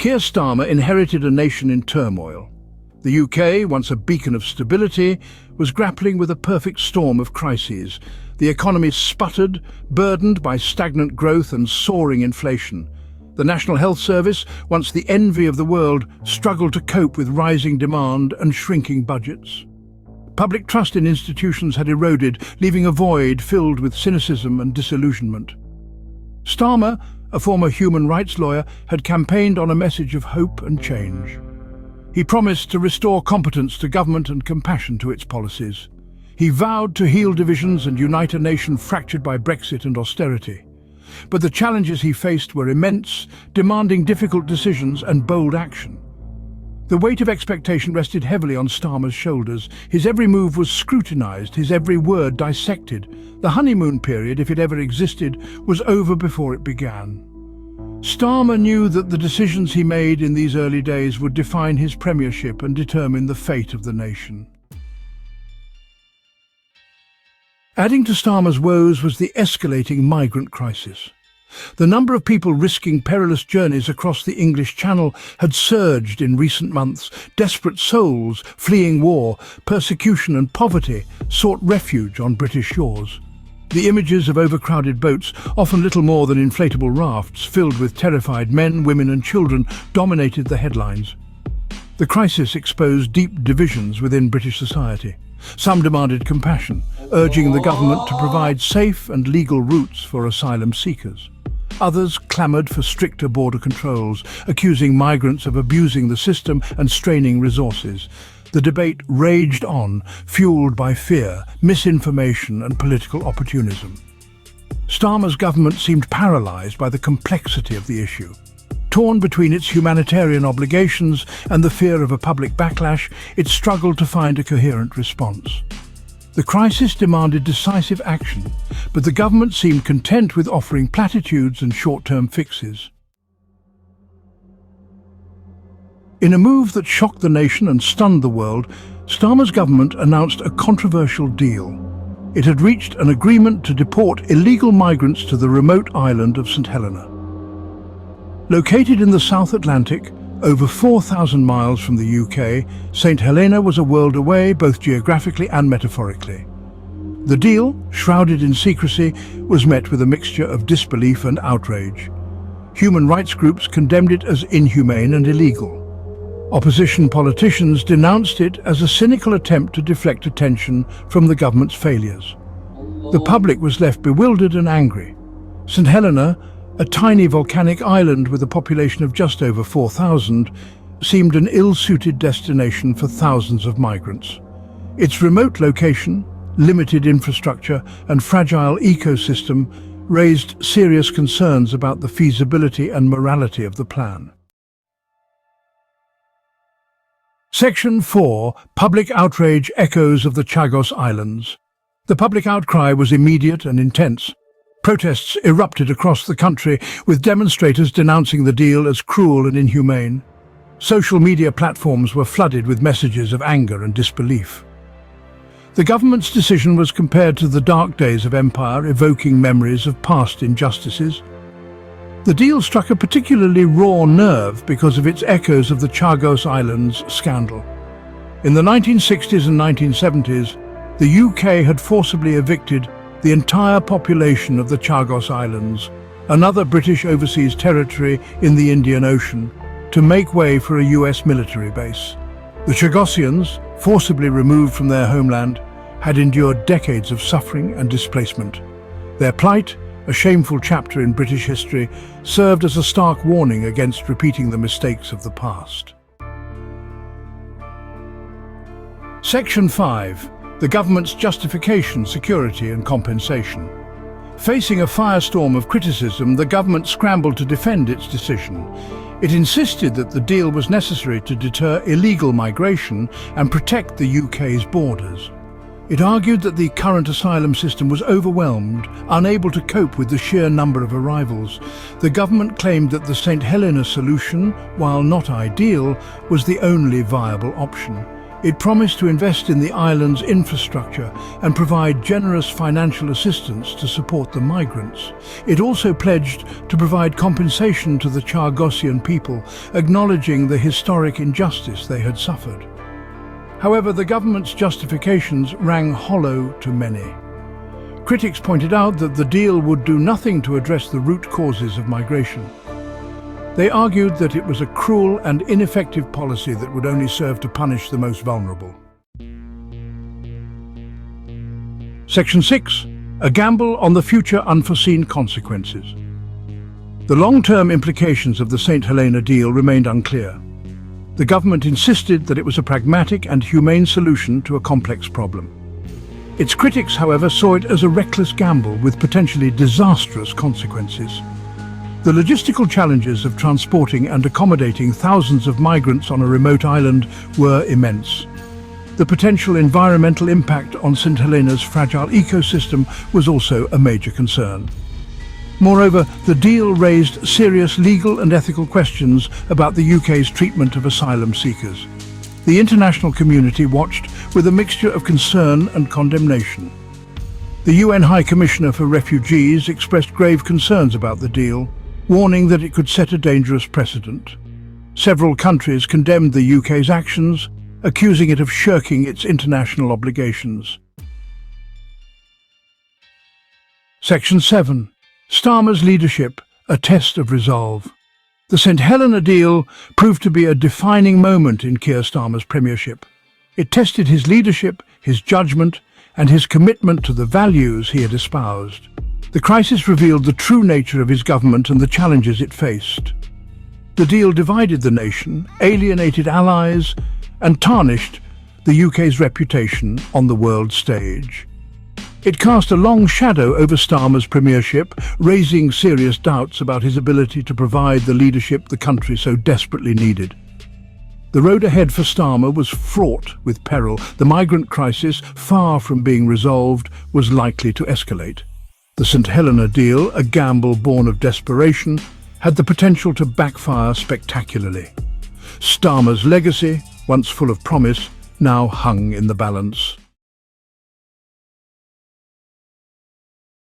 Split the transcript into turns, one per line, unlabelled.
Keir Starmer inherited a nation in turmoil. The UK, once a beacon of stability, was grappling with a perfect storm of crises. The economy sputtered, burdened by stagnant growth and soaring inflation. The National Health Service, once the envy of the world, struggled to cope with rising demand and shrinking budgets. Public trust in institutions had eroded, leaving a void filled with cynicism and disillusionment. Starmer, a former human rights lawyer, had campaigned on a message of hope and change. He promised to restore competence to government and compassion to its policies. He vowed to heal divisions and unite a nation fractured by Brexit and austerity. But the challenges he faced were immense, demanding difficult decisions and bold action. The weight of expectation rested heavily on Starmer's shoulders. His every move was scrutinized, his every word dissected. The honeymoon period, if it ever existed, was over before it began. Starmer knew that the decisions he made in these early days would define his premiership and determine the fate of the nation. Adding to Starmer's woes was the escalating migrant crisis. The number of people risking perilous journeys across the English Channel had surged in recent months. Desperate souls, fleeing war, persecution and poverty, sought refuge on British shores. The images of overcrowded boats, often little more than inflatable rafts filled with terrified men, women and children, dominated the headlines. The crisis exposed deep divisions within British society. Some demanded compassion, urging the government to provide safe and legal routes for asylum seekers. Others clamoured for stricter border controls, accusing migrants of abusing the system and straining resources. The debate raged on, fueled by fear, misinformation and political opportunism. Starmer's government seemed paralysed by the complexity of the issue. Torn between its humanitarian obligations and the fear of a public backlash, it struggled to find a coherent response. The crisis demanded decisive action, but the government seemed content with offering platitudes and short-term fixes. In a move that shocked the nation and stunned the world, Starmer's government announced a controversial deal. It had reached an agreement to deport illegal migrants to the remote island of St Helena. Located in the South Atlantic, over 4,000 miles from the UK, St Helena was a world away both geographically and metaphorically. The deal, shrouded in secrecy, was met with a mixture of disbelief and outrage. Human rights groups condemned it as inhumane and illegal. Opposition politicians denounced it as a cynical attempt to deflect attention from the government's failures. The public was left bewildered and angry. St Helena, a tiny volcanic island with a population of just over 4,000, seemed an ill-suited destination for thousands of migrants. Its remote location, limited infrastructure and fragile ecosystem raised serious concerns about the feasibility and morality of the plan. Section 4. Public outrage echoes of the Chagos Islands. The public outcry was immediate and intense. Protests erupted across the country, with demonstrators denouncing the deal as cruel and inhumane. Social media platforms were flooded with messages of anger and disbelief. The government's decision was compared to the dark days of empire, evoking memories of past injustices. The deal struck a particularly raw nerve because of its echoes of the Chagos Islands scandal. In the 1960s and 1970s, the UK had forcibly evicted the entire population of the Chagos Islands, another British overseas territory in the Indian Ocean, to make way for a US military base. The Chagosians, forcibly removed from their homeland, had endured decades of suffering and displacement. Their plight, a shameful chapter in British history, served as a stark warning against repeating the mistakes of the past. Section 5. The government's justification, security and compensation. Facing a firestorm of criticism, the government scrambled to defend its decision. It insisted that the deal was necessary to deter illegal migration and protect the UK's borders. It argued that the current asylum system was overwhelmed, unable to cope with the sheer number of arrivals. The government claimed that the St Helena solution, while not ideal, was the only viable option. It promised to invest in the island's infrastructure and provide generous financial assistance to support the migrants. It also pledged to provide compensation to the Chagosian people, acknowledging the historic injustice they had suffered. However, the government's justifications rang hollow to many. Critics pointed out that the deal would do nothing to address the root causes of migration. They argued that it was a cruel and ineffective policy that would only serve to punish the most vulnerable. Section 6. A gamble on the future unforeseen consequences. The long-term implications of the St. Helena deal remained unclear. The government insisted that it was a pragmatic and humane solution to a complex problem. Its critics, however, saw it as a reckless gamble with potentially disastrous consequences. The logistical challenges of transporting and accommodating thousands of migrants on a remote island were immense. The potential environmental impact on St. Helena's fragile ecosystem was also a major concern. Moreover, the deal raised serious legal and ethical questions about the UK's treatment of asylum seekers. The international community watched with a mixture of concern and condemnation. The UN High Commissioner for Refugees expressed grave concerns about the deal, warning that it could set a dangerous precedent. Several countries condemned the UK's actions, accusing it of shirking its international obligations. Section 7. Starmer's leadership, a test of resolve. The St. Helena deal proved to be a defining moment in Keir Starmer's premiership. It tested his leadership, his judgment, and his commitment to the values he had espoused. The crisis revealed the true nature of his government and the challenges it faced. The deal divided the nation, alienated allies, and tarnished the UK's reputation on the world stage. It cast a long shadow over Starmer's premiership, raising serious doubts about his ability to provide the leadership the country so desperately needed. The road ahead for Starmer was fraught with peril. The migrant crisis, far from being resolved, was likely to escalate. The St. Helena deal, a gamble born of desperation, had the potential to backfire spectacularly. Starmer's legacy, once full of promise, now hung in the balance.